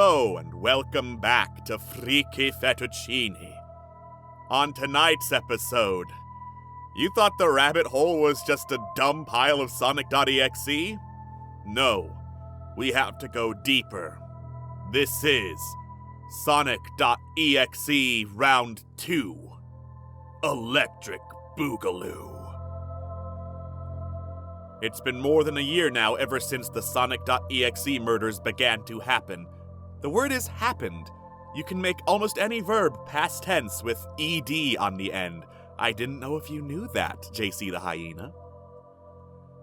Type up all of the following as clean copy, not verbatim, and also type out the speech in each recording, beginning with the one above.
Hello and welcome back to Freaky Fettuccine. On tonight's episode, you thought the rabbit hole was just a dumb pile of Sonic.exe? No, we have to go deeper. This is Sonic.exe Round 2, Electric Boogaloo. It's been more than a year now ever since the Sonic.exe murders began to happen. The word is happened. You can make almost any verb past tense with ed on the end. I didn't know if you knew that, JC the Hyena.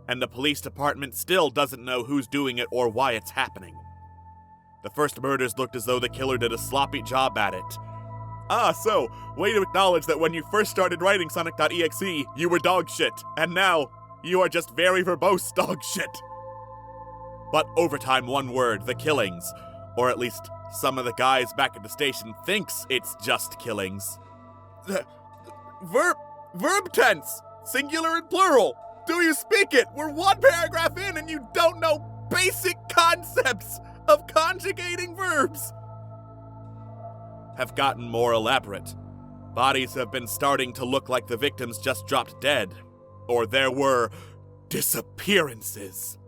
And the police department still doesn't know who's doing it or why it's happening. The first murders looked as though the killer did a sloppy job at it. So, way to acknowledge that when you first started writing Sonic.exe, you were dog shit, and now you are just very verbose dog shit. But over time, one word, the killings, or at least some of the guys back at the station thinks it's just killings. Verb tense, singular and plural. Do you speak it? We're one paragraph in and you don't know basic concepts of conjugating verbs. Have gotten more elaborate. Bodies have been starting to look like the victims just dropped dead. Or there were disappearances.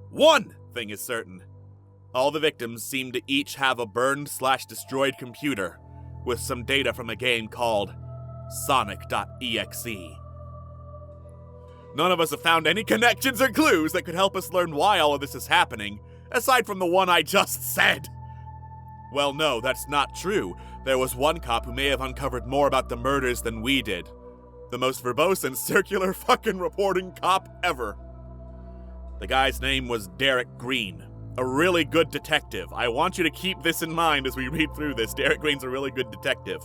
One thing is certain. All the victims seem to each have a burned/destroyed computer with some data from a game called Sonic.exe. None of us have found any connections or clues that could help us learn why all of this is happening, aside from the one I just said. Well, no, that's not true. There was one cop who may have uncovered more about the murders than we did. The most verbose and circular fucking reporting cop ever. The guy's name was Derek Green. A really good detective. I want you to keep this in mind as we read through this. Derek Green's a really good detective.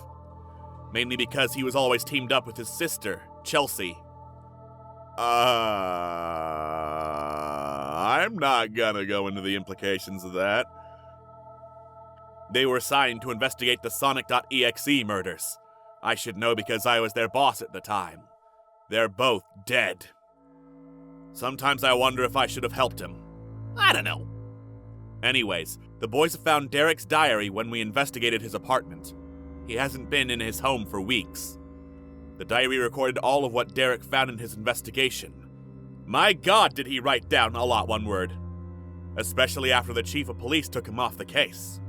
Mainly because he was always teamed up with his sister, Chelsea. I'm not gonna go into the implications of that. They were assigned to investigate the Sonic.exe murders. I should know because I was their boss at the time. They're both dead. Sometimes I wonder if I should have helped him. I don't know. Anyways, the boys have found Derek's diary when we investigated his apartment. He hasn't been in his home for weeks. The diary recorded all of what Derek found in his investigation. My God, did he write down a lot, one word. Especially after the chief of police took him off the case.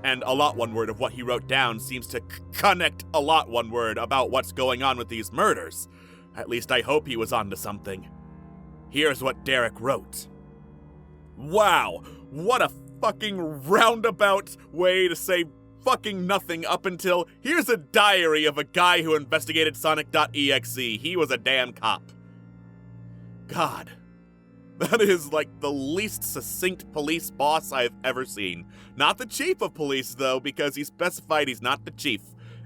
And a lot, one word, of what he wrote down seems to connect a lot, one word, about what's going on with these murders. At least I hope he was onto something. Here's what Derek wrote. Wow, what a fucking roundabout way to say fucking nothing up until here's a diary of a guy who investigated Sonic.exe. He was a damn cop. God, that is like the least succinct police boss I've ever seen. Not the chief of police, though, because he specified he's not the chief.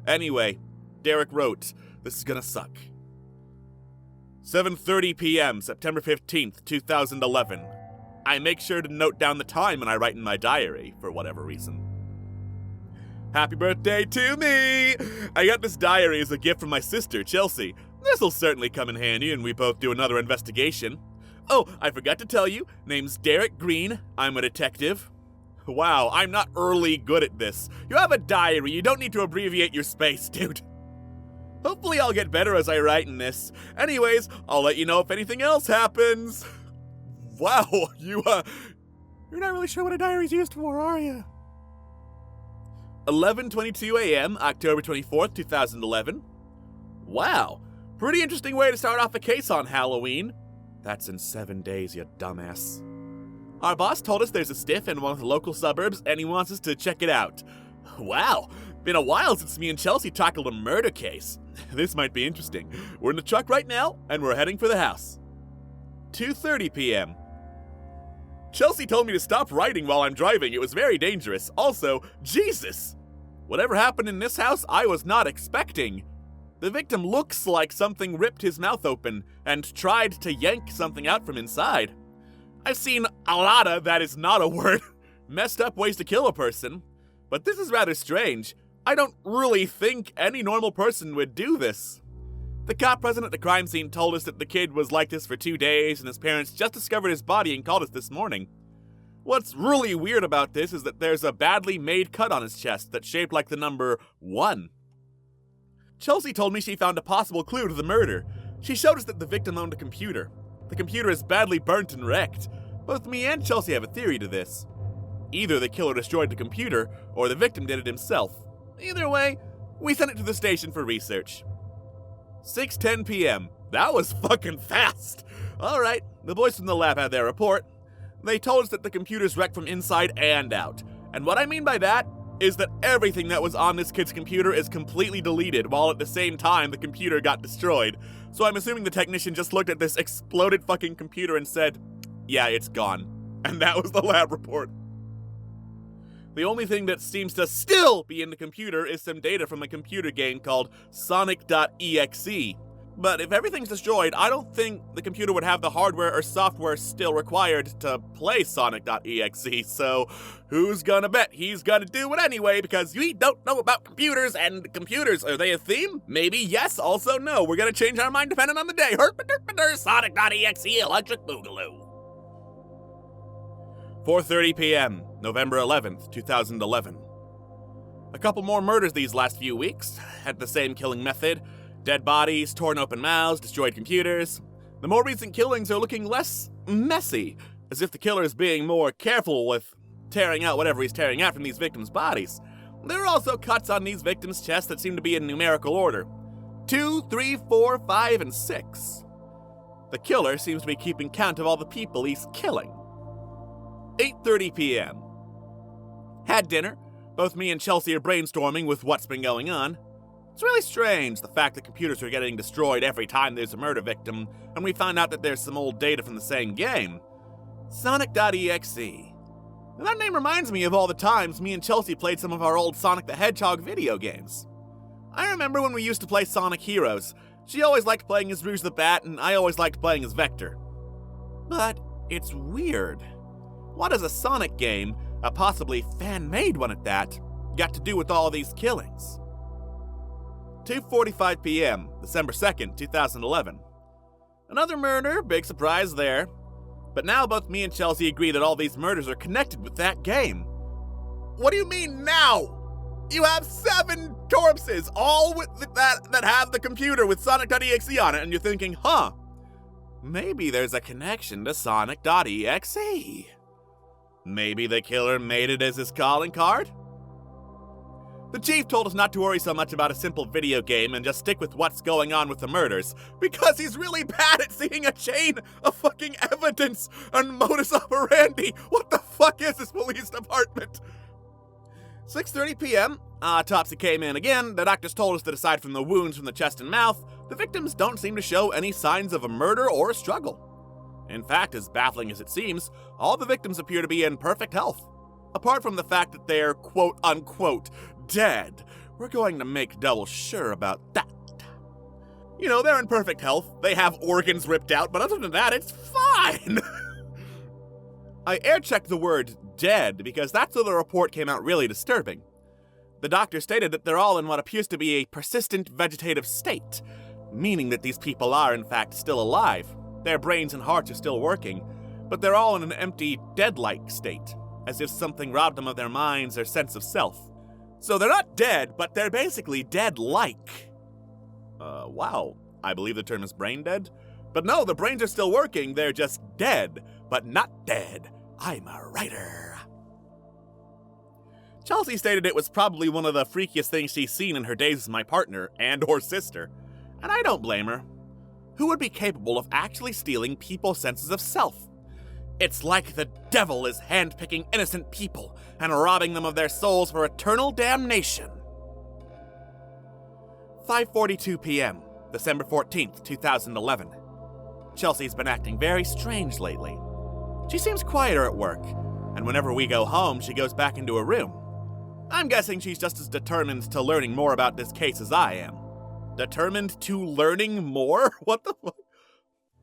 Anyway, Derek wrote, this is gonna suck. 7:30 p.m., September 15th, 2011. I make sure to note down the time when I write in my diary, for whatever reason. Happy birthday to me! I got this diary as a gift from my sister, Chelsea. This'll certainly come in handy when we both do another investigation. Oh, I forgot to tell you, name's Derek Green. I'm a detective. Wow, I'm not early good at this. You have a diary, you don't need to abbreviate your space, dude. Hopefully I'll get better as I write in this. Anyways, I'll let you know if anything else happens. Wow, you're not really sure what a diary's used for, are you? 11:22 a.m., October 24th, 2011. Wow, pretty interesting way to start off a case on Halloween. That's in 7 days, you dumbass. Our boss told us there's a stiff in one of the local suburbs and he wants us to check it out. Wow, been a while since me and Chelsea tackled a murder case. This might be interesting. We're in the truck right now and we're heading for the house. 2:30 p.m. Chelsea told me to stop writing while I'm driving. It was very dangerous. Also, Jesus! Whatever happened in this house, I was not expecting. The victim looks like something ripped his mouth open and tried to yank something out from inside. I've seen a lot of, that is not a word, messed up ways to kill a person. But this is rather strange. I don't really think any normal person would do this. The cop present at the crime scene told us that the kid was like this for 2 days and his parents just discovered his body and called us this morning. What's really weird about this is that there's a badly made cut on his chest that's shaped like the number 1. Chelsea told me she found a possible clue to the murder. She showed us that the victim owned a computer. The computer is badly burnt and wrecked. Both me and Chelsea have a theory to this. Either the killer destroyed the computer, or the victim did it himself. Either way, we sent it to the station for research. 6:10 p.m. That was fucking fast! Alright, the boys from the lab had their report. They told us that the computer's wrecked from inside and out. And what I mean by that is that everything that was on this kid's computer is completely deleted, while at the same time the computer got destroyed. So I'm assuming the technician just looked at this exploded fucking computer and said, yeah, it's gone. And that was the lab report. The only thing that seems to still be in the computer is some data from a computer game called Sonic.exe. But if everything's destroyed, I don't think the computer would have the hardware or software still required to play Sonic.exe, so who's gonna bet he's gonna do it anyway because we don't know about computers, and computers, are they a theme? Maybe yes, also no. We're gonna change our mind depending on the day. Sonic.exe Electric Boogaloo. 4:30 p.m., November 11th, 2011. A couple more murders these last few weeks, had the same killing method. Dead bodies, torn open mouths, destroyed computers. The more recent killings are looking less messy, as if the killer is being more careful with tearing out whatever he's tearing out from these victims' bodies. There are also cuts on these victims' chests that seem to be in numerical order. 2, 3, 4, 5, and 6. The killer seems to be keeping count of all the people he's killing. 8:30 p.m. Had dinner. Both me and Chelsea are brainstorming with what's been going on. It's really strange, the fact that computers are getting destroyed every time there's a murder victim, and we found out that there's some old data from the same game. Sonic.exe. And that name reminds me of all the times me and Chelsea played some of our old Sonic the Hedgehog video games. I remember when we used to play Sonic Heroes. She always liked playing as Rouge the Bat, and I always liked playing as Vector. But it's weird. What does a Sonic game, a possibly fan-made one at that, got to do with all these killings? 2:45 p.m., December 2nd, 2011. Another murder, big surprise there. But now both me and Chelsea agree that all these murders are connected with that game. What do you mean now? You have 7 corpses, all with that have the computer with Sonic.exe on it, and you're thinking, maybe there's a connection to Sonic.exe. Maybe the killer made it as his calling card? The chief told us not to worry so much about a simple video game and just stick with what's going on with the murders, because he's really bad at seeing a chain of fucking evidence and modus operandi. What the fuck is this police department? 6:30 p.m., autopsy came in again. The doctors told us that aside from the wounds from the chest and mouth, the victims don't seem to show any signs of a murder or a struggle. In fact, as baffling as it seems, all the victims appear to be in perfect health. Apart from the fact that they're quote-unquote dead. We're going to make double sure about that. You know, they're in perfect health. They have organs ripped out, but other than that, it's fine. I air-checked the word dead because that's where the report came out really disturbing. The doctor stated that they're all in what appears to be a persistent vegetative state, meaning that these people are, in fact, still alive. Their brains and hearts are still working, but they're all in an empty, dead-like state, as if something robbed them of their minds or sense of self. So they're not dead, but they're basically dead-like. Wow, I believe the term is brain dead? But no, the brains are still working, they're just dead, but not dead. I'm a writer. Chelsea stated it was probably one of the freakiest things she's seen in her days as my partner and/or sister, and I don't blame her. Who would be capable of actually stealing people's senses of self? It's like the devil is handpicking innocent people and robbing them of their souls for eternal damnation. 5:42 p.m., December 14th, 2011. Chelsea's been acting very strange lately. She seems quieter at work, and whenever we go home, she goes back into her room. I'm guessing she's just as determined to learning more about this case as I am. Determined to learning more? What the fuck?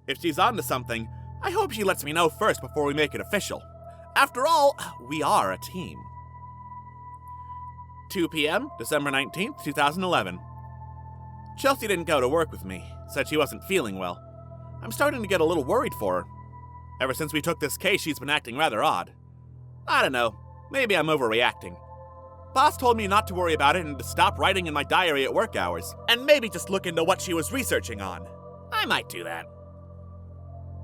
If she's onto something, I hope she lets me know first before we make it official. After all, we are a team. 2 p.m., December 19th, 2011. Chelsea didn't go to work with me, said she wasn't feeling well. I'm starting to get a little worried for her. Ever since we took this case, she's been acting rather odd. I don't know, maybe I'm overreacting. Boss told me not to worry about it and to stop writing in my diary at work hours, and maybe just look into what she was researching on. I might do that.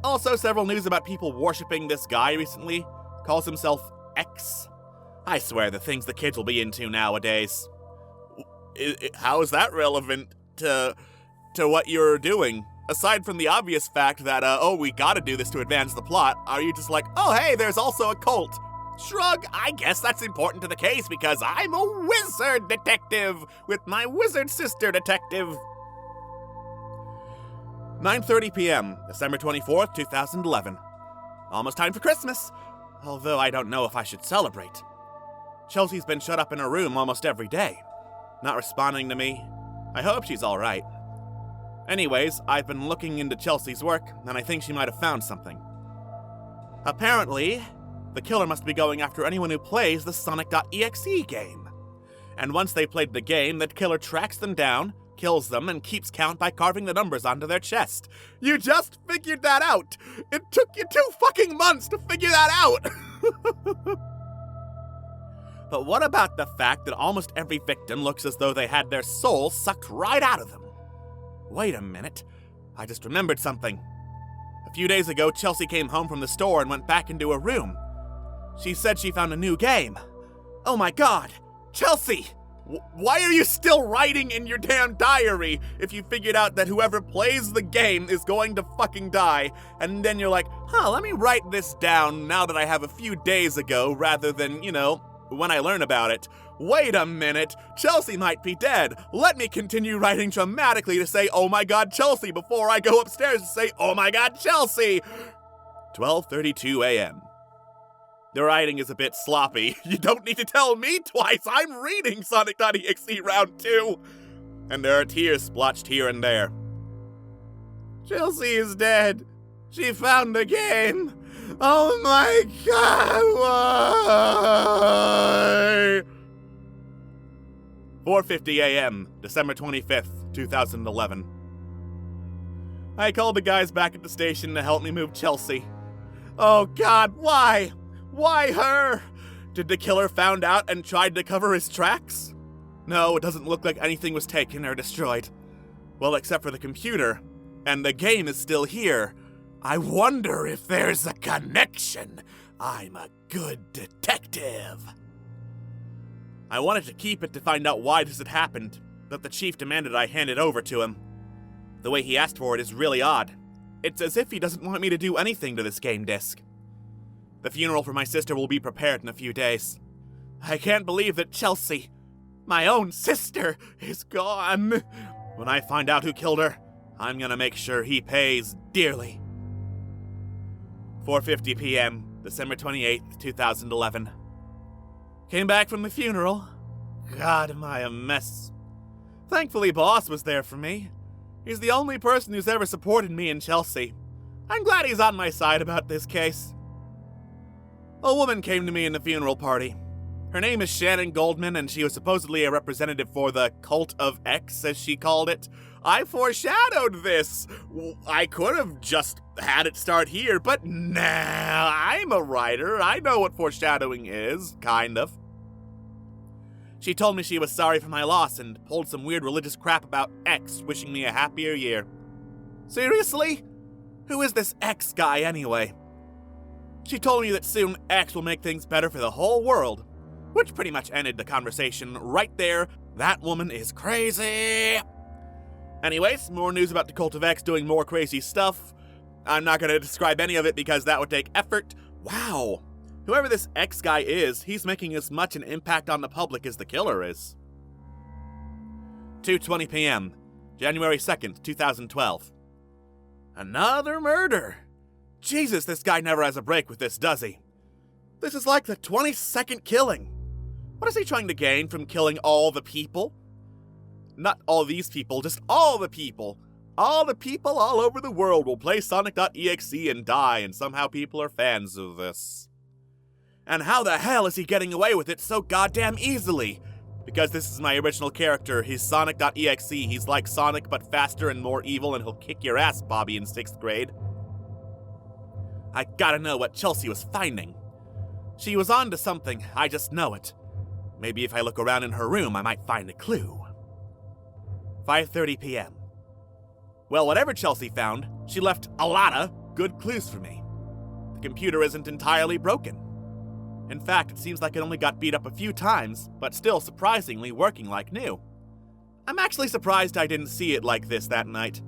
Also, several news about people worshipping this guy recently. Calls himself X. I swear the things the kids will be into nowadays. How is that relevant to what you're doing? Aside from the obvious fact that, we gotta do this to advance the plot, are you just like, oh hey, there's also a cult? Shrug, I guess that's important to the case because I'm a wizard detective with my wizard sister detective. 9:30 p.m., December 24th, 2011. Almost time for Christmas, although I don't know if I should celebrate. Chelsea's been shut up in her room almost every day, not responding to me. I hope she's alright. Anyways, I've been looking into Chelsea's work, and I think she might have found something. Apparently, the killer must be going after anyone who plays the Sonic.exe game. And once they played the game, the killer tracks them down, kills them, and keeps count by carving the numbers onto their chest. You just figured that out! It took you 2 fucking months to figure that out! But what about the fact that almost every victim looks as though they had their soul sucked right out of them? Wait a minute, I just remembered something. A few days ago, Chelsea came home from the store and went back into her room. She said she found a new game. Oh my god, Chelsea! Why are you still writing in your damn diary if you figured out that whoever plays the game is going to fucking die, and then you're like, let me write this down now that I have a few days ago rather than, when I learn about it. Wait a minute, Chelsea might be dead. Let me continue writing dramatically to say, oh my god, Chelsea, before I go upstairs to say, oh my god, Chelsea! 12:32 a.m. The writing is a bit sloppy. You don't need to tell me twice. I'm reading Sonic.exe round 2. And there are tears splotched here and there. Chelsea is dead. She found the game. Oh my god, why? 4:50 a.m., December 25th, 2011. I called the guys back at the station to help me move Chelsea. Oh god, why? Why her? Did the killer found out and tried to cover his tracks? No, it doesn't look like anything was taken or destroyed. Well, except for the computer. And the game is still here. I wonder if there's a connection. I'm a good detective. I wanted to keep it to find out why this had happened, but the chief demanded I hand it over to him. The way he asked for it is really odd. It's as if he doesn't want me to do anything to this game disc. The funeral for my sister will be prepared in a few days. I can't believe that Chelsea, my own sister, is gone. When I find out who killed her, I'm gonna make sure he pays dearly. 4:50 p.m., December 28th, 2011. Came back from the funeral. God, am I a mess. Thankfully, Boss was there for me. He's the only person who's ever supported me in Chelsea. I'm glad he's on my side about this case. A woman came to me in the funeral party. Her name is Shannon Goldman, and she was supposedly a representative for the Cult of X, as she called it. I foreshadowed this. I could have just had it start here, but nah, I'm a writer. I know what foreshadowing is, kind of. She told me she was sorry for my loss and pulled some weird religious crap about X, wishing me a happier year. Seriously? Who is this X guy anyway? She told me that soon X will make things better for the whole world, which pretty much ended the conversation right there. That woman is crazy. Anyways, more news about the Cult of X doing more crazy stuff. I'm not going to describe any of it because that would take effort. Wow. Whoever this X guy is, he's making as much an impact on the public as the killer is. 2:20 p.m., January 2nd, 2012. Another murder. Jesus, this guy never has a break with this, does he? This is like the 22nd killing. What is he trying to gain from killing all the people? Not all these people, just all the people. All the people all over the world will play Sonic.exe and die, and somehow people are fans of this. And how the hell is he getting away with it so goddamn easily? Because this is my original character, he's Sonic.exe. He's like Sonic, but faster and more evil, and he'll kick your ass, Bobby, in 6th grade. I gotta know what Chelsea was finding. She was on to something, I just know it. Maybe if I look around in her room, I might find a clue. 5:30 p.m. Well, whatever Chelsea found, she left a lot of good clues for me. The computer isn't entirely broken. In fact, it seems like it only got beat up a few times, but still surprisingly working like new. I'm actually surprised I didn't see it like this that night.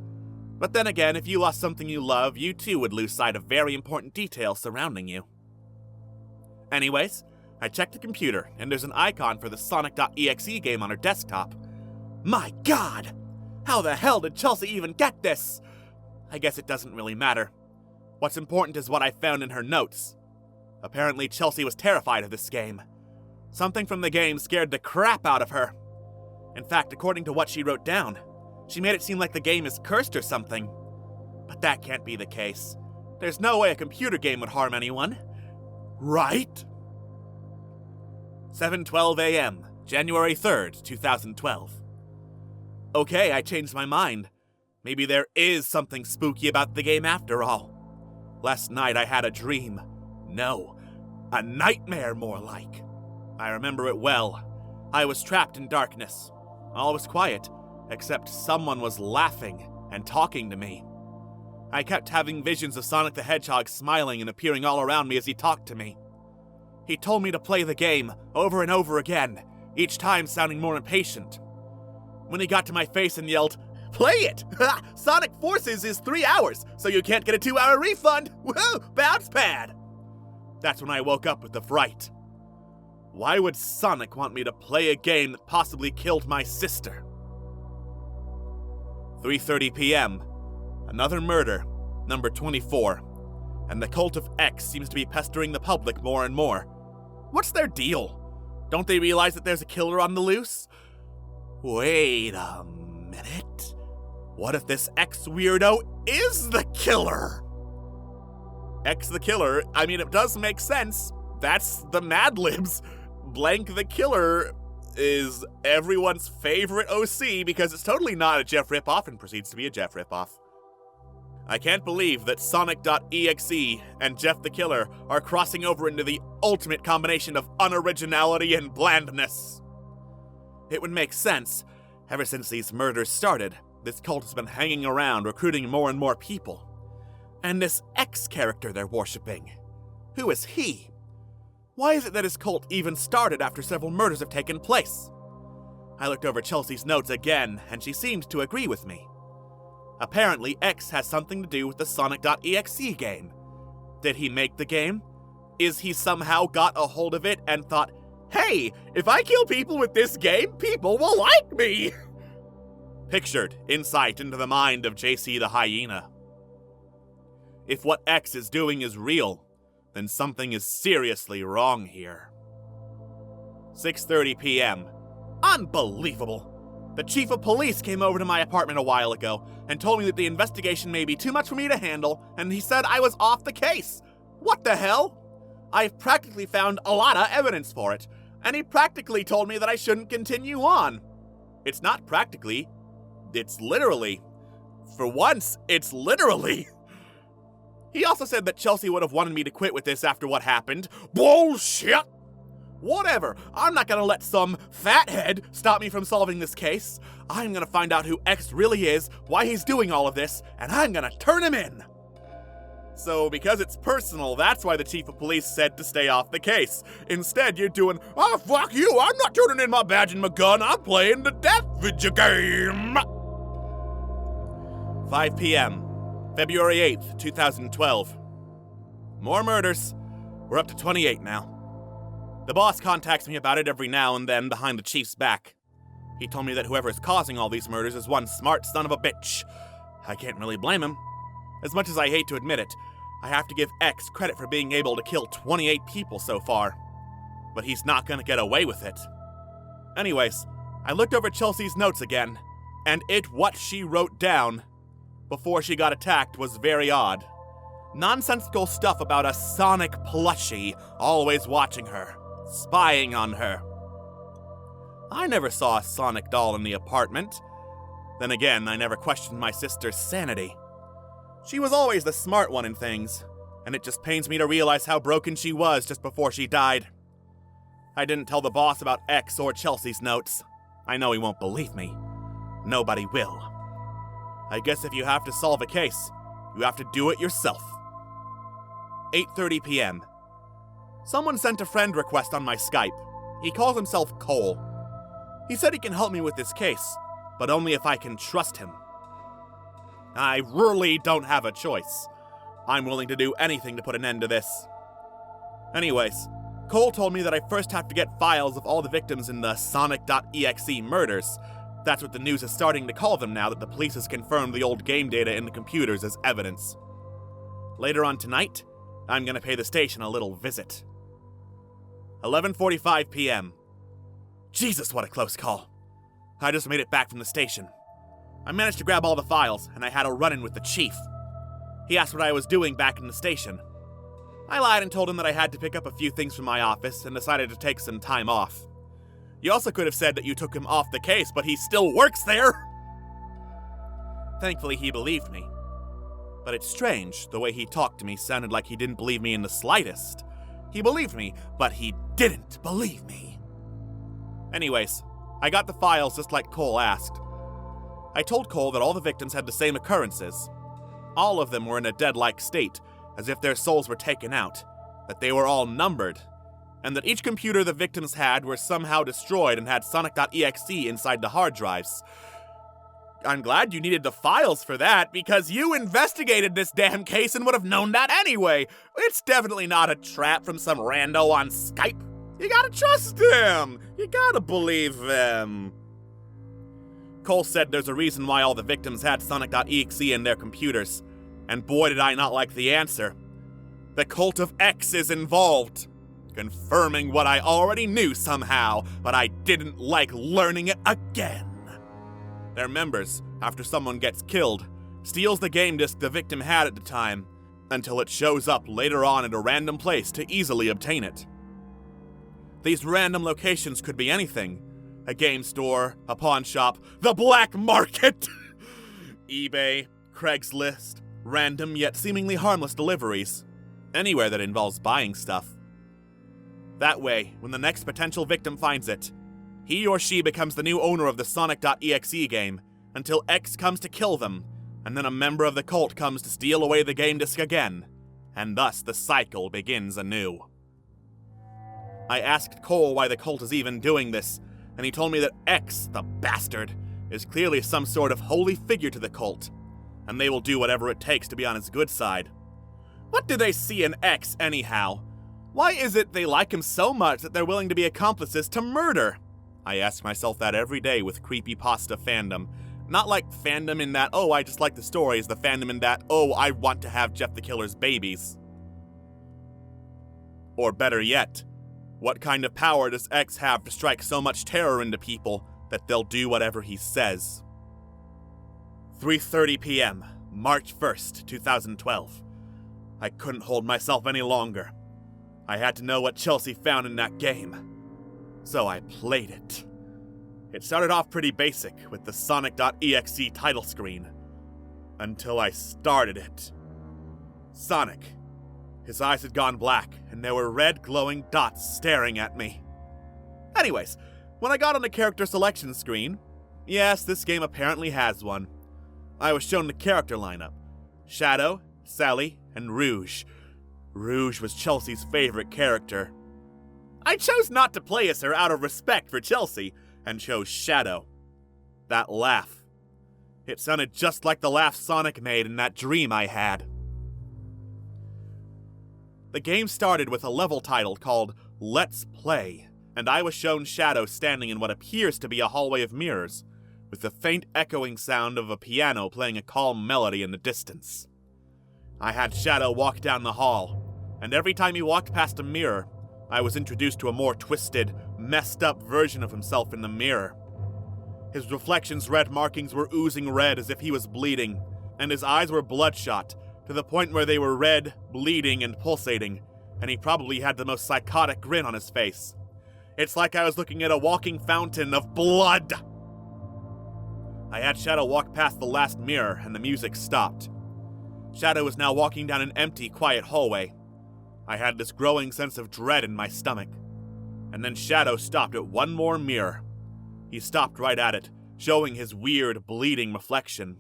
But then again, if you lost something you love, you too would lose sight of very important details surrounding you. Anyways, I checked the computer, and there's an icon for the Sonic.exe game on her desktop. My god! How the hell did Chelsea even get this? I guess it doesn't really matter. What's important is what I found in her notes. Apparently, Chelsea was terrified of this game. Something from the game scared the crap out of her. In fact, according to what she wrote down, she made it seem like the game is cursed or something. But that can't be the case. There's no way a computer game would harm anyone. Right? 7:12 a.m., January 3rd, 2012. Okay, I changed my mind. Maybe there is something spooky about the game after all. Last night I had a dream. No, a nightmare more like. I remember it well. I was trapped in darkness. All was quiet, except someone was laughing and talking to me. I kept having visions of Sonic the Hedgehog smiling and appearing all around me as he talked to me. He told me to play the game over and over again, each time sounding more impatient. When he got to my face and yelled, "Play it! Sonic Forces is 3 hours, so you can't get a 2-hour refund! Woohoo! Bounce pad!" That's when I woke up with the fright. Why would Sonic want me to play a game that possibly killed my sister? 3:30 p.m. Another murder, number 24. And the cult of X seems to be pestering the public more and more. What's their deal? Don't they realize that there's a killer on the loose? Wait a minute. What if this X weirdo is the killer? X the killer? I mean, it does make sense. That's the Mad Libs. Blank the Killer is everyone's favorite OC because it's totally not a Jeff ripoff and proceeds to be a Jeff ripoff. I can't believe that Sonic.exe and Jeff the Killer are crossing over into the ultimate combination of unoriginality and blandness. It would make sense. Ever since these murders started, this cult has been hanging around, recruiting more and more people. And this X character they're worshipping, who is he? Why is it that his cult even started after several murders have taken place? I looked over Chelsea's notes again, and she seemed to agree with me. Apparently, X has something to do with the Sonic.exe game. Did he make the game? Is he somehow got a hold of it and thought, "Hey, if I kill people with this game, people will like me"? Pictured insight into the mind of JC the Hyena. If what X is doing is real, then something is seriously wrong here. 6:30 p.m. Unbelievable! The chief of police came over to my apartment a while ago and told me that the investigation may be too much for me to handle, and he said I was off the case. What the hell? I've practically found a lot of evidence for it, and he practically told me that I shouldn't continue on. It's not practically, it's literally. For once, it's literally. He also said that Chelsea would have wanted me to quit with this after what happened. Bullshit! Whatever, I'm not gonna let some fathead stop me from solving this case. I'm gonna find out who X really is, why he's doing all of this, and I'm gonna turn him in. So because it's personal, that's why the chief of police said to stay off the case. Instead, you're doing, "Oh, fuck you, I'm not turning in my badge and my gun, I'm playing the death video game." 5 p.m., February 8th, 2012. More murders. We're up to 28 now. The boss contacts me about it every now and then behind the chief's back. He told me that whoever is causing all these murders is one smart son of a bitch. I can't really blame him. As much as I hate to admit it, I have to give X credit for being able to kill 28 people so far. But he's not gonna get away with it. Anyways, I looked over Chelsea's notes again, and what she wrote down before she got attacked was very odd. Nonsensical stuff about a Sonic plushie always watching her, spying on her. I never saw a Sonic doll in the apartment. Then again, I never questioned my sister's sanity. She was always the smart one in things, and it just pains me to realize how broken she was just before she died. I didn't tell the boss about X or Chelsea's notes. I know he won't believe me. Nobody will. I guess if you have to solve a case, you have to do it yourself. 8:30 p.m. Someone sent a friend request on my Skype. He calls himself Cole. He said he can help me with this case, but only if I can trust him. I really don't have a choice. I'm willing to do anything to put an end to this. Anyways, Cole told me that I first have to get files of all the victims in the Sonic.exe murders. That's what the news is starting to call them now that the police has confirmed the old game data in the computers as evidence. Later on tonight, I'm gonna pay the station a little visit. 11:45 p.m. Jesus, what a close call. I just made it back from the station. I managed to grab all the files, and I had a run-in with the chief. He asked what I was doing back in the station. I lied and told him that I had to pick up a few things from my office and decided to take some time off. You also could have said that you took him off the case, but he still works there! Thankfully, he believed me. But it's strange, the way he talked to me sounded like he didn't believe me in the slightest. He believed me, but he didn't believe me. Anyways, I got the files just like Cole asked. I told Cole that all the victims had the same occurrences. All of them were in a dead-like state, as if their souls were taken out, that they were all numbered, and that each computer the victims had were somehow destroyed and had Sonic.exe inside the hard drives. I'm glad you needed the files for that, because you investigated this damn case and would have known that anyway. It's definitely not a trap from some rando on Skype. You gotta trust him. You gotta believe him. Cole said there's a reason why all the victims had Sonic.exe in their computers, and boy did I not like the answer. The cult of X is involved, confirming what I already knew somehow, but I didn't like learning it again. Their members, after someone gets killed, steals the game disc the victim had at the time, until it shows up later on at a random place to easily obtain it. These random locations could be anything. A game store, a pawn shop, the black market, eBay, Craigslist, random yet seemingly harmless deliveries. Anywhere that involves buying stuff. That way, when the next potential victim finds it, he or she becomes the new owner of the Sonic.exe game, until X comes to kill them, and then a member of the cult comes to steal away the game disc again, and thus the cycle begins anew. I asked Cole why the cult is even doing this, and he told me that X, the bastard, is clearly some sort of holy figure to the cult, and they will do whatever it takes to be on his good side. What do they see in X, anyhow? Why is it they like him so much that they're willing to be accomplices to murder? I ask myself that every day with Creepypasta fandom. Not like fandom in that, oh, I just like the stories, the fandom in that, oh, I want to have Jeff the Killer's babies. Or better yet, what kind of power does X have to strike so much terror into people that they'll do whatever he says? 3:30 p.m., March 1st, 2012. I couldn't hold myself any longer. I had to know what Chelsea found in that game. So I played it. It started off pretty basic with the Sonic.exe title screen. Until I started it. Sonic. His eyes had gone black, and there were red glowing dots staring at me. Anyways, when I got on the character selection screen, yes, this game apparently has one, I was shown the character lineup. Shadow, Sally, and Rouge. Rouge was Chelsea's favorite character. I chose not to play as her out of respect for Chelsea, and chose Shadow. That laugh. It sounded just like the laugh Sonic made in that dream I had. The game started with a level title called Let's Play, and I was shown Shadow standing in what appears to be a hallway of mirrors, with the faint echoing sound of a piano playing a calm melody in the distance. I had Shadow walk down the hall, and every time he walked past a mirror, I was introduced to a more twisted, messed up version of himself in the mirror. His reflection's red markings were oozing red as if he was bleeding, and his eyes were bloodshot, to the point where they were red, bleeding, and pulsating, and he probably had the most psychotic grin on his face. It's like I was looking at a walking fountain of blood! I had Shadow walk past the last mirror, and the music stopped. Shadow was now walking down an empty, quiet hallway. I had this growing sense of dread in my stomach. And then Shadow stopped at one more mirror. He stopped right at it, showing his weird, bleeding reflection.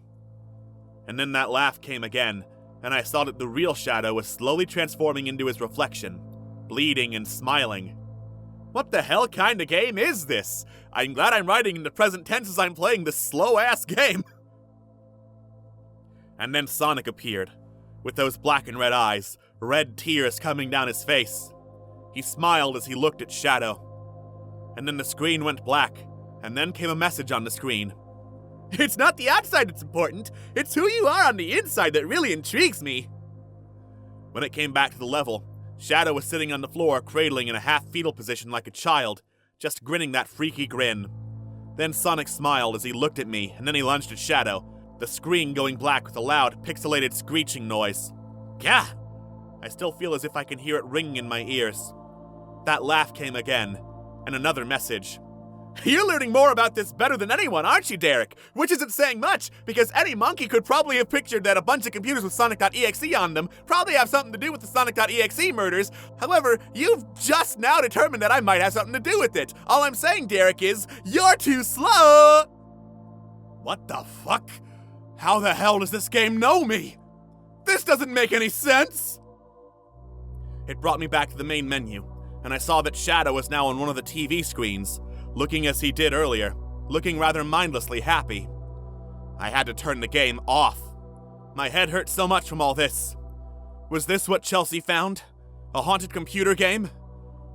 And then that laugh came again, and I saw that the real Shadow was slowly transforming into his reflection, bleeding and smiling. What the hell kind of game is this? I'm glad I'm writing in the present tense as I'm playing this slow-ass game. And then Sonic appeared, with those black and red eyes, red tears coming down his face. He smiled as he looked at Shadow. And then the screen went black, and then came a message on the screen. It's not the outside that's important, it's who you are on the inside that really intrigues me. When it came back to the level, Shadow was sitting on the floor, cradling in a half-fetal position like a child, just grinning that freaky grin. Then Sonic smiled as he looked at me, and then he lunged at Shadow, the screen going black with a loud, pixelated screeching noise. Gah! I still feel as if I can hear it ringing in my ears. That laugh came again, and another message. You're learning more about this better than anyone, aren't you, Derek? Which isn't saying much, because any monkey could probably have pictured that a bunch of computers with Sonic.exe on them probably have something to do with the Sonic.exe murders. However, you've just now determined that I might have something to do with it. All I'm saying, Derek, is you're too slow! What the fuck? How the hell does this game know me? This doesn't make any sense! It brought me back to the main menu, and I saw that Shadow was now on one of the TV screens, looking as he did earlier, looking rather mindlessly happy. I had to turn the game off. My head hurt so much from all this. Was this what Chelsea found? A haunted computer game?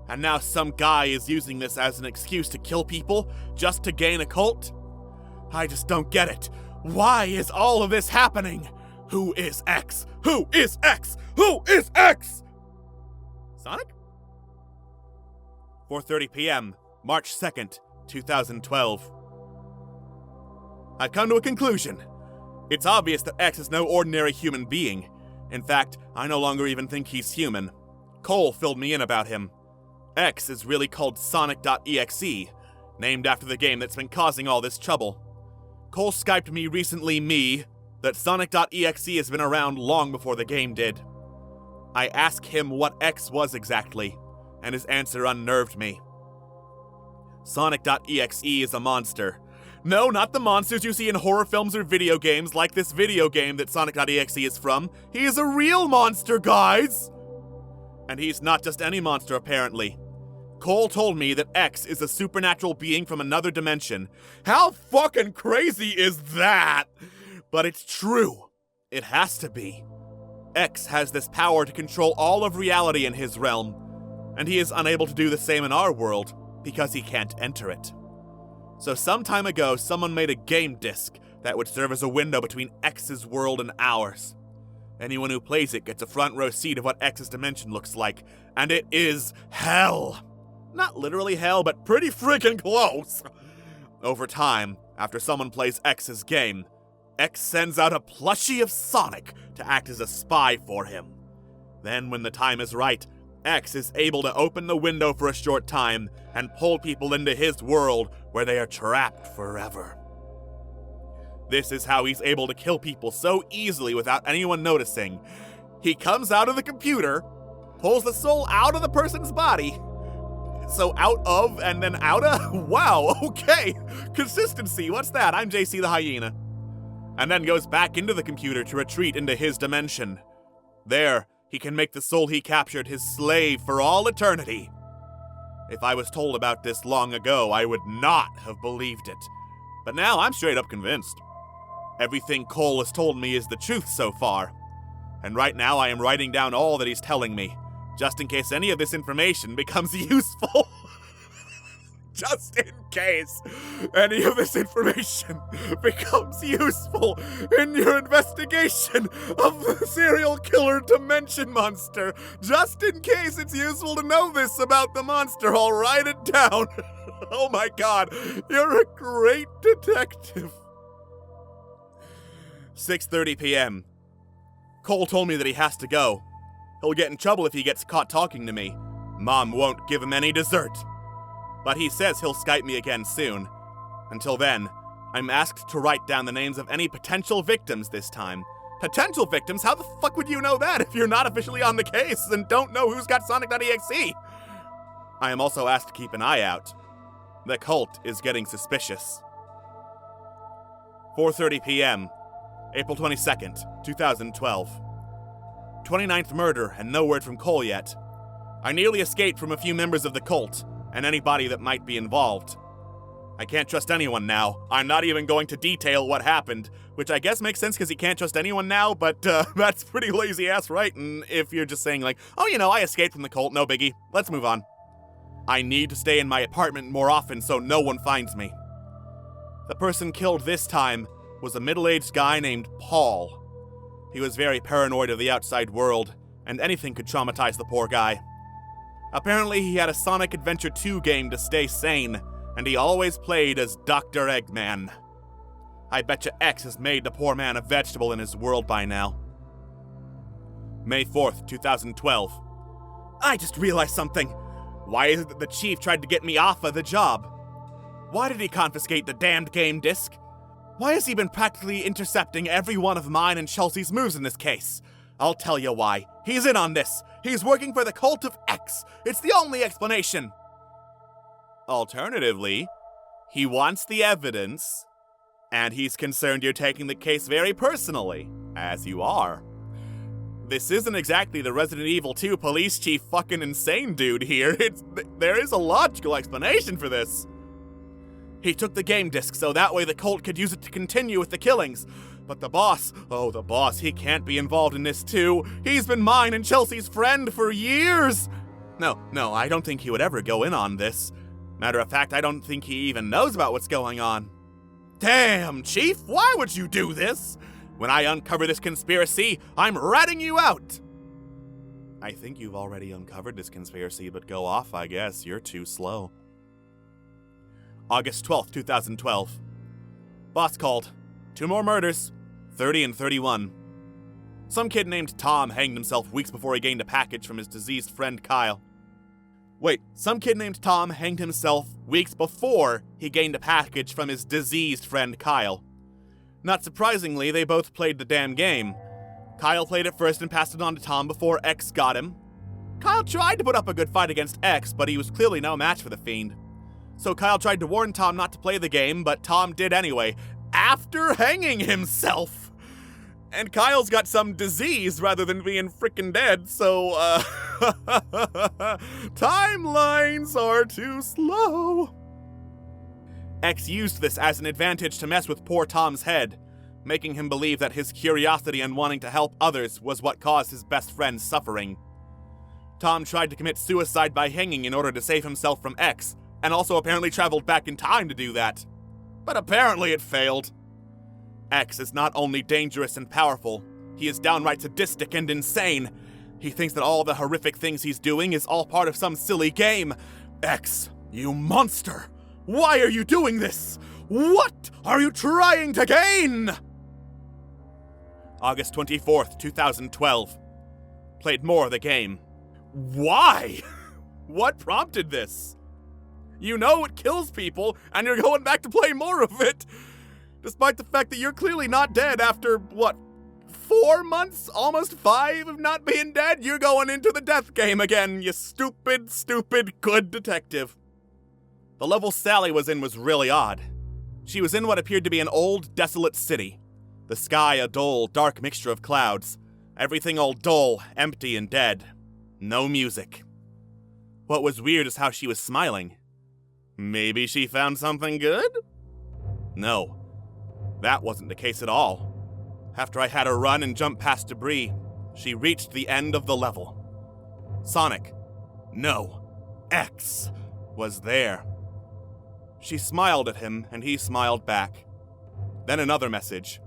And now some guy is using this as an excuse to kill people, just to gain a cult? I just don't get it. Why is all of this happening? Who is X? Who is X? Who is X? Sonic? 4:30 p.m. March 2nd, 2012. I've come to a conclusion. It's obvious that X is no ordinary human being. In fact, I no longer even think he's human. Cole filled me in about him. X is really called Sonic.exe, named after the game that's been causing all this trouble. Cole Skyped me recently, that Sonic.exe has been around long before the game did. I asked him what X was exactly, and his answer unnerved me. Sonic.exe is a monster. No, not the monsters you see in horror films or video games like this video game that Sonic.exe is from. He is a real monster, guys! And he's not just any monster, apparently. Cole told me that X is a supernatural being from another dimension. How fucking crazy is that? But it's true. It has to be. X has this power to control all of reality in his realm, and he is unable to do the same in our world, because he can't enter it. So some time ago, someone made a game disc that would serve as a window between X's world and ours. Anyone who plays it gets a front row seat of what X's dimension looks like, and it is hell. Not literally hell, but pretty freaking close. Over time, after someone plays X's game, X sends out a plushie of Sonic to act as a spy for him. Then when the time is right, X is able to open the window for a short time and pull people into his world where they are trapped forever. This is how he's able to kill people so easily without anyone noticing. He comes out of the computer, pulls the soul out of the person's body. So out of and then outta? Wow, okay. Consistency, what's that? I'm JC the Hyena. And then goes back into the computer to retreat into his dimension. There, he can make the soul he captured his slave for all eternity. If I was told about this long ago, I would not have believed it. But now I'm straight up convinced. Everything Cole has told me is the truth so far. And right now I am writing down all that he's telling me, just in case any of this information becomes useful. Just in case any of this information becomes useful in your investigation of the serial killer dimension monster. Just in case it's useful to know this about the monster, I'll write it down. Oh my god, you're a great detective. 6:30 p.m. Cole told me that he has to go. He'll get in trouble if he gets caught talking to me. Mom won't give him any dessert. But he says he'll Skype me again soon. Until then, I'm asked to write down the names of any potential victims this time, Potential victims? How the fuck would you know that if you're not officially on the case and don't know who's got Sonic.exe? I am also asked to keep an eye out. The cult is getting suspicious. 4:30 p.m., April 22nd, 2012. 29th murder and no word from Cole yet. I nearly escaped from a few members of the cult and anybody that might be involved. I can't trust anyone now. I'm not even going to detail what happened, which I guess makes sense because he can't trust anyone now, but that's pretty lazy-ass writing if you're just saying like, oh, you know, I escaped from the cult, no biggie. Let's move on. I need to stay in my apartment more often so no one finds me. The person killed this time was a middle-aged guy named Paul. He was very paranoid of the outside world, and anything could traumatize the poor guy. Apparently, he had a Sonic Adventure 2 game to stay sane, and he always played as Dr. Eggman. I betcha X has made the poor man a vegetable in his world by now. May 4th, 2012. I just realized something. Why is it that the chief tried to get me off of the job? Why did he confiscate the damned game disc? Why has he been practically intercepting every one of mine and Chelsea's moves in this case? I'll tell you why. He's in on this. He's working for the Cult of X. It's the only explanation. Alternatively, he wants the evidence, and he's concerned you're taking the case very personally, as you are. This isn't exactly the Resident Evil 2 police chief fucking insane dude here. There is a logical explanation for this. He took the game disc so that way the cult could use it to continue with the killings. But the boss, he can't be involved in this too. He's been mine and Chelsea's friend for years. No, I don't think he would ever go in on this. Matter of fact, I don't think he even knows about what's going on. Damn, Chief, why would you do this? When I uncover this conspiracy, I'm ratting you out! I think you've already uncovered this conspiracy, but go off, I guess. You're too slow. August 12th, 2012. Boss called. 2 more murders. 30 and 31. Some kid named Tom hanged himself weeks before he gained a package from his deceased friend Kyle. Wait, some kid named Tom hanged himself weeks before he gained a package from his diseased friend Kyle. Not surprisingly, they both played the damn game. Kyle played it first and passed it on to Tom before X got him. Kyle tried to put up a good fight against X, but he was clearly no match for the fiend. So Kyle tried to warn Tom not to play the game, but Tom did anyway, after hanging himself. And Kyle's got some disease rather than being frickin' dead, so, timelines are too slow. X used this as an advantage to mess with poor Tom's head, making him believe that his curiosity and wanting to help others was what caused his best friend's suffering. Tom tried to commit suicide by hanging in order to save himself from X, and also apparently traveled back in time to do that. But apparently it failed. X is not only dangerous and powerful, he is downright sadistic and insane. He thinks that all the horrific things he's doing is all part of some silly game. X, you monster! Why are you doing this? What are you trying to gain? August 24th, 2012. Played more of the game. Why? What prompted this? You know it kills people, and you're going back to play more of it. Despite the fact that you're clearly not dead after, 4 months? Almost 5 of not being dead? You're going into the death game again, you stupid, good detective. The level Sally was in was really odd. She was in what appeared to be an old, desolate city. The sky a dull, dark mixture of clouds. Everything all dull, empty, and dead. No music. What was weird is how she was smiling. Maybe she found something good? No, that wasn't the case at all. After I had her run and jump past debris, she reached the end of the level. Sonic, no, X, was there. She smiled at him, and he smiled back. Then another message.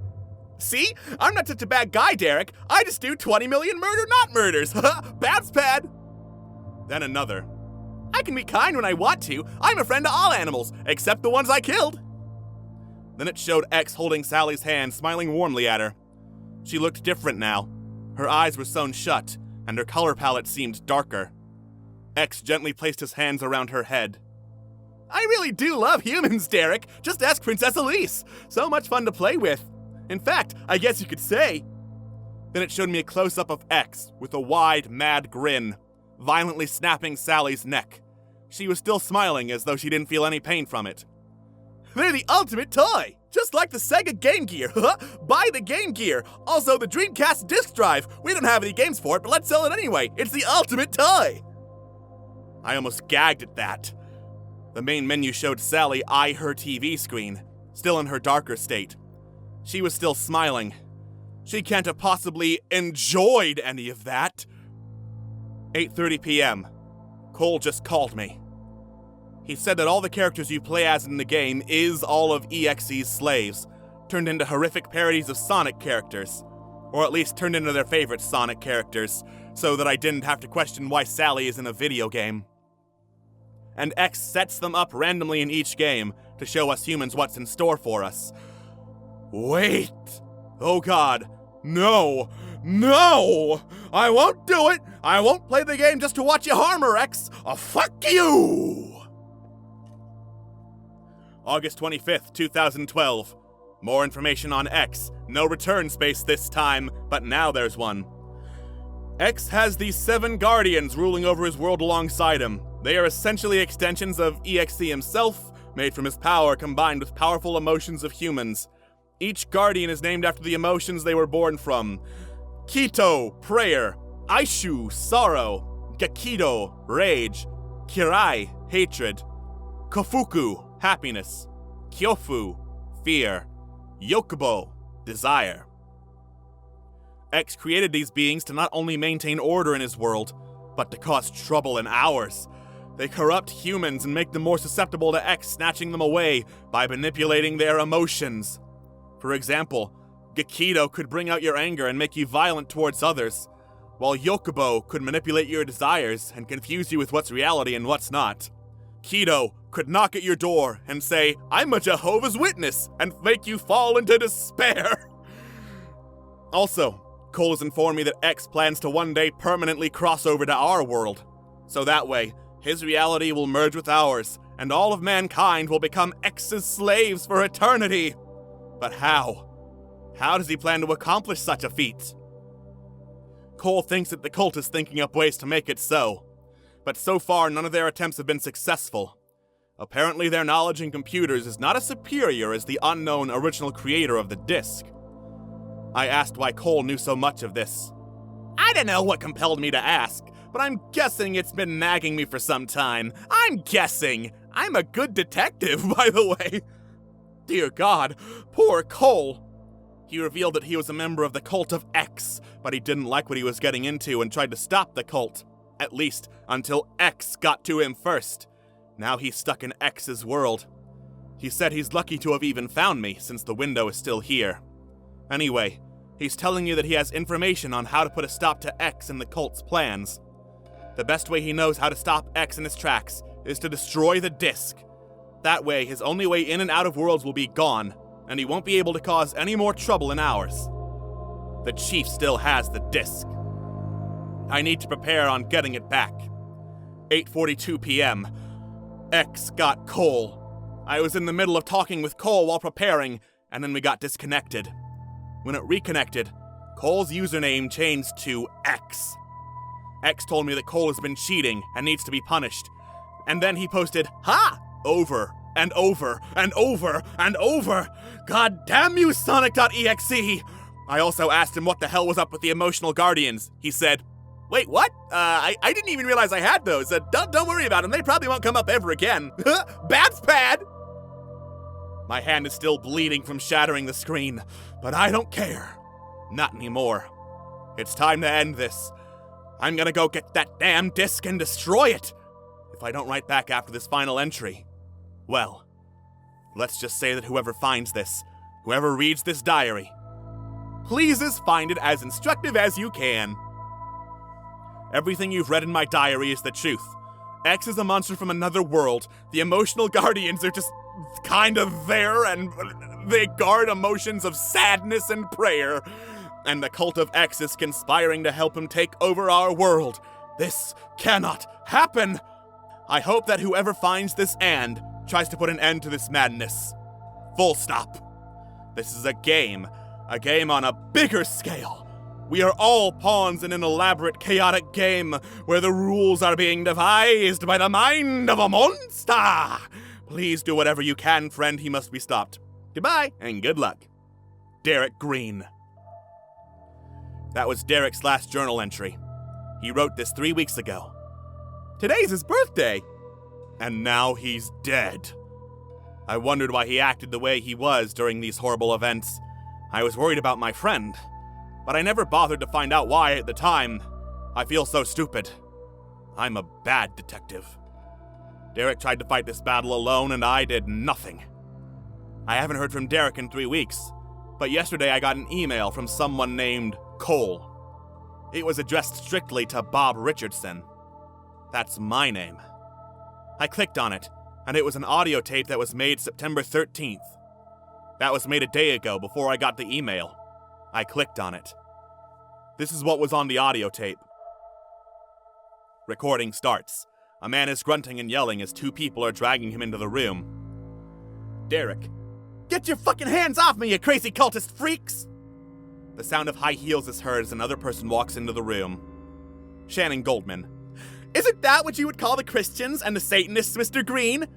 See? I'm not such a bad guy, Derek. I just do 20 million murder-not-murders. Bounce pad! Then another. I can be kind when I want to. I'm a friend to all animals, except the ones I killed. Then it showed X holding Sally's hand, smiling warmly at her. She looked different now. Her eyes were sewn shut, and her color palette seemed darker. X gently placed his hands around her head. I really do love humans, Derek. Just ask Princess Elise. So much fun to play with. In fact, I guess you could say, Then it showed me a close-up of X with a wide, mad grin, violently snapping Sally's neck. She was still smiling as though she didn't feel any pain from it. They're the ultimate toy! Just like the Sega Game Gear. Buy the Game Gear! Also, the Dreamcast disc drive! We don't have any games for it, but let's sell it anyway! It's the ultimate toy! I almost gagged at that. The main menu showed Sally eye her TV screen, still in her darker state. She was still smiling. She can't have possibly enjoyed any of that. 8:30 p.m. Cole just called me. He said that all the characters you play as in the game is all of EXE's slaves, turned into horrific parodies of Sonic characters. Or at least turned into their favorite Sonic characters, so that I didn't have to question why Sally is in a video game. And X sets them up randomly in each game to show us humans what's in store for us. Wait! Oh god, no! No! I won't do it! I won't play the game just to watch you harm her, X! Fuck you! August 25th, 2012. More information on X. No return space this time, but now there's one. X has these 7 guardians ruling over his world alongside him. They are essentially extensions of EXE himself, made from his power combined with powerful emotions of humans. Each guardian is named after the emotions they were born from. Kito, prayer. Aishu, sorrow. Gakido, rage. Kirai, hatred. Kofuku, happiness. Kyofu, fear. Yokubo, desire. X created these beings to not only maintain order in his world, but to cause trouble in ours. They corrupt humans and make them more susceptible to X snatching them away by manipulating their emotions. For example, Gakido could bring out your anger and make you violent towards others, while Yokubo could manipulate your desires and confuse you with what's reality and what's not. Kido could knock at your door and say, "I'm a Jehovah's Witness," and make you fall into despair. Also, Cole has informed me that X plans to one day permanently cross over to our world. So that way, his reality will merge with ours, and all of mankind will become X's slaves for eternity. But how? How does he plan to accomplish such a feat? Cole thinks that the cult is thinking up ways to make it so. But so far, none of their attempts have been successful. Apparently, their knowledge in computers is not as superior as the unknown original creator of the disc. I asked why Cole knew so much of this. I don't know what compelled me to ask, but I'm guessing it's been nagging me for some time. I'm guessing. I'm a good detective, by the way. Dear God, poor Cole. He revealed that he was a member of the cult of X, but he didn't like what he was getting into and tried to stop the cult. At least, until X got to him first. Now he's stuck in X's world. He said he's lucky to have even found me, since the window is still here. Anyway, he's telling you that he has information on how to put a stop to X and the cult's plans. The best way he knows how to stop X in his tracks is to destroy the disc. That way, his only way in and out of worlds will be gone, and he won't be able to cause any more trouble in ours. The Chief still has the disc. I need to prepare on getting it back. 8:42 p.m. X got Cole. I was in the middle of talking with Cole while preparing, and then we got disconnected. When it reconnected, Cole's username changed to X. X told me that Cole has been cheating and needs to be punished. And then he posted, "Ha!" over and over and over and over. God damn you, Sonic.exe! I also asked him what the hell was up with the emotional guardians. He said, "Wait, what? I didn't even realize I had those. Don't worry about them. They probably won't come up ever again." Bad's bad! My hand is still bleeding from shattering the screen, but I don't care. Not anymore. It's time to end this. I'm gonna go get that damn disc and destroy it. If I don't write back after this final entry, well, let's just say that whoever finds this, whoever reads this diary, pleases find it as instructive as you can. Everything you've read in my diary is the truth. X is a monster from another world. The emotional guardians are just kind of there, and they guard emotions of sadness and prayer. And the cult of X is conspiring to help him take over our world. This cannot happen! I hope that whoever finds this and tries to put an end to this madness. Full stop. This is a game on a bigger scale. We are all pawns in an elaborate, chaotic game where the rules are being devised by the mind of a monster. Please do whatever you can, friend. He must be stopped. Goodbye, and good luck. Derek Green. That was Derek's last journal entry. He wrote this 3 weeks ago. Today's his birthday. And now he's dead. I wondered why he acted the way he was during these horrible events. I was worried about my friend, but I never bothered to find out why at the time. I feel so stupid. I'm a bad detective. Derek tried to fight this battle alone, and I did nothing. I haven't heard from Derek in 3 weeks, but yesterday I got an email from someone named Cole. It was addressed strictly to Bob Richardson. That's my name. I clicked on it, and it was an audio tape that was made September 13th. That was made a day ago before I got the email. I clicked on it. This is what was on the audio tape. Recording starts. A man is grunting and yelling as 2 people are dragging him into the room. Derek. Get your fucking hands off me, you crazy cultist freaks! The sound of high heels is heard as another person walks into the room. Shannon Goldman. Isn't that what you would call the Christians and the Satanists, Mr. Green?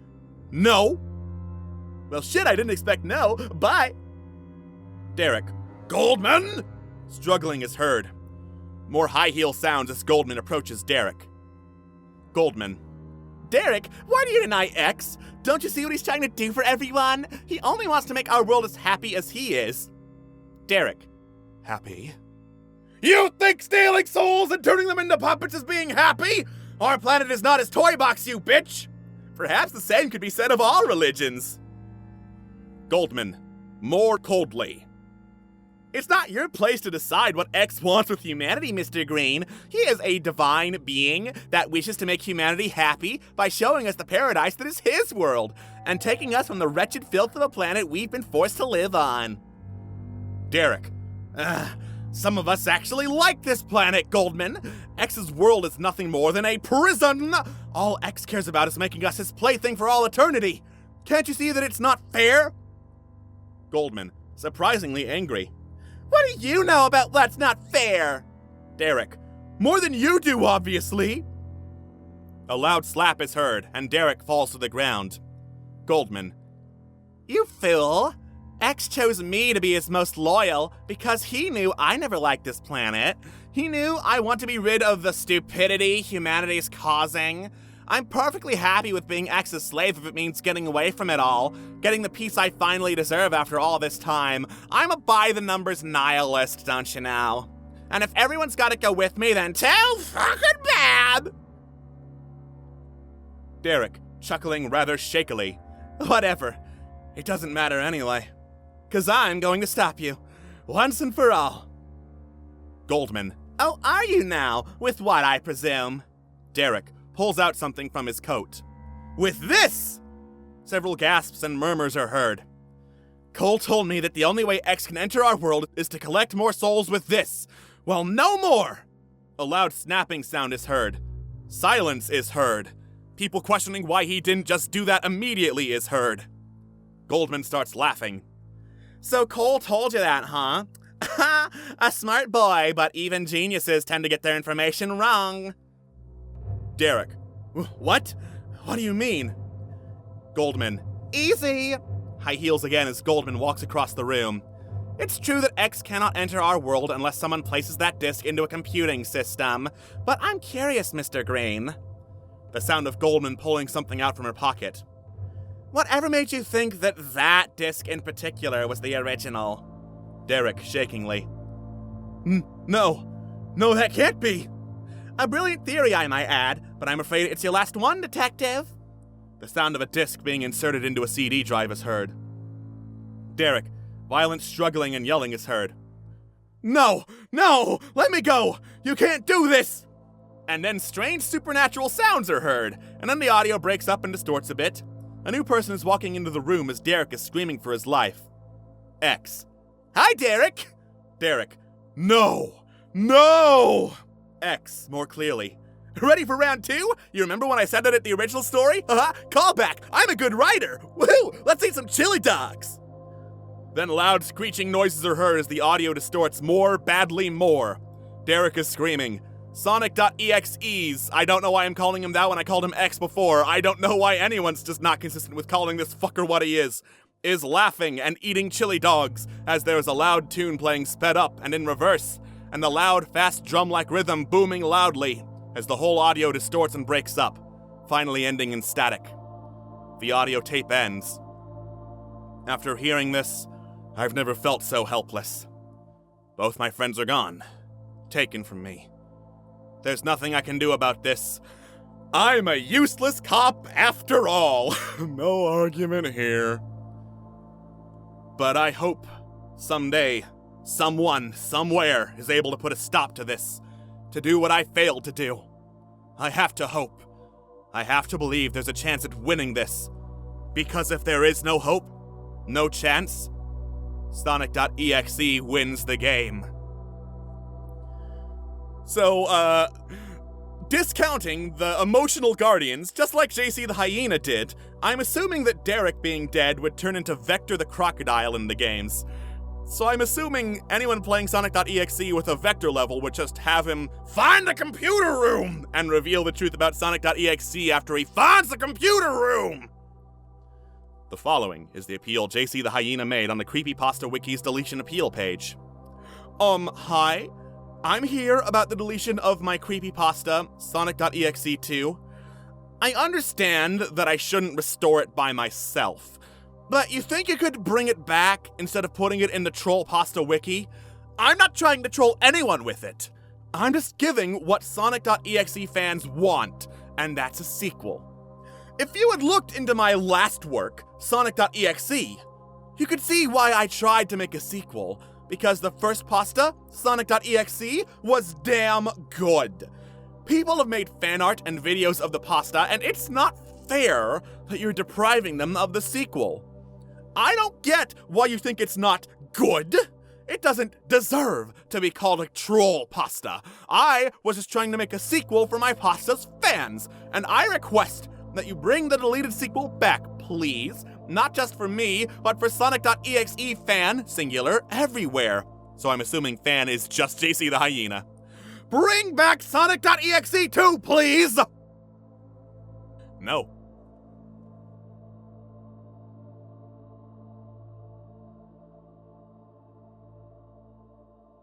No. Well, shit, I didn't expect no. Bye. Derek. Goldman? Struggling is heard. More high heel sounds as Goldman approaches Derek. Goldman. Derek, why do you deny X? Don't you see what he's trying to do for everyone? He only wants to make our world as happy as he is. Derek. Happy? You think stealing souls and turning them into puppets is being happy? Our planet is not his toy box, you bitch! Perhaps the same could be said of all religions. Goldman. More coldly. It's not your place to decide what X wants with humanity, Mr. Green. He is a divine being that wishes to make humanity happy by showing us the paradise that is his world, and taking us from the wretched filth of a planet we've been forced to live on. Derek. Some of us actually like this planet, Goldman. X's world is nothing more than a prison. All X cares about is making us his plaything for all eternity. Can't you see that it's not fair? Goldman, surprisingly angry. What do you know about what's not fair? Derek, more than you do, obviously. A loud slap is heard, and Derek falls to the ground. Goldman, you fool. X chose me to be his most loyal because he knew I never liked this planet. He knew I want to be rid of the stupidity humanity's causing. I'm perfectly happy with being X's slave if it means getting away from it all, getting the peace I finally deserve after all this time. I'm a by-the-numbers nihilist, don't you know? And if everyone's gotta go with me, then too fucking bad! Derek, chuckling rather shakily. Whatever. It doesn't matter anyway. 'Cause I'm going to stop you, once and for all. Goldman. Oh, are you now? With what, I presume? Derek pulls out something from his coat. With this! Several gasps and murmurs are heard. Cole told me that the only way X can enter our world is to collect more souls with this. Well, no more! A loud snapping sound is heard. Silence is heard. People questioning why he didn't just do that immediately is heard. Goldman starts laughing. So Cole told you that, huh? A smart boy, but even geniuses tend to get their information wrong. Derek. What? What do you mean? Goldman. Easy. High heels again as Goldman walks across the room. It's true that X cannot enter our world unless someone places that disk into a computing system. But I'm curious, Mr. Green. The sound of Goldman pulling something out from her pocket. Whatever made you think that disc in particular was the original? Derek, shakingly. No, that can't be. A brilliant theory, I might add, but I'm afraid it's your last one, detective. The sound of a disc being inserted into a CD drive is heard. Derek, violent struggling and yelling is heard. No, let me go. You can't do this. And then strange supernatural sounds are heard, and then the audio breaks up and distorts a bit. A new person is walking into the room as Derek is screaming for his life. X. Hi, Derek! Derek. No! X, more clearly. Ready for round 2? You remember when I said that at the original story? Call back! I'm a good writer! Woohoo! Let's eat some chili dogs! Then loud screeching noises are heard as the audio distorts more, badly more. Derek is screaming, Sonic.exe's. I don't know why I'm calling him that when I called him X before. I don't know why anyone's just not consistent with calling this fucker what he is laughing and eating chili dogs as there is a loud tune playing sped up and in reverse, and the loud, fast drum-like rhythm booming loudly as the whole audio distorts and breaks up, finally ending in static. The audio tape ends. After hearing this, I've never felt so helpless. Both my friends are gone, taken from me. There's nothing I can do about this. I'm a useless cop after all. No argument here. But I hope someday, someone, somewhere is able to put a stop to this, to do what I failed to do. I have to hope. I have to believe there's a chance at winning this. Because if there is no hope, no chance, Sonic.exe wins the game. So, discounting the emotional guardians, just like JC the Hyena did, I'm assuming that Derek being dead would turn into Vector the Crocodile in the games. So I'm assuming anyone playing Sonic.exe with a Vector level would just have him find the computer room and reveal the truth about Sonic.exe after he finds the computer room! The following is the appeal JC the Hyena made on the Creepypasta Wiki's deletion appeal page. Hi. I'm here about the deletion of my creepypasta, Sonic.exe 2. I understand that I shouldn't restore it by myself, but you think you could bring it back instead of putting it in the Trollpasta Wiki? I'm not trying to troll anyone with it. I'm just giving what Sonic.exe fans want, and that's a sequel. If you had looked into my last work, Sonic.exe, you could see why I tried to make a sequel, because the first pasta, Sonic.exe, was damn good. People have made fan art and videos of the pasta, and it's not fair that you're depriving them of the sequel. I don't get why you think it's not good. It doesn't deserve to be called a troll pasta. I was just trying to make a sequel for my pasta's fans, and I request that you bring the deleted sequel back, please. Not just for me, but for Sonic.exe fan, singular, everywhere. So I'm assuming fan is just JC the Hyena. Bring back Sonic.exe 2, please! No.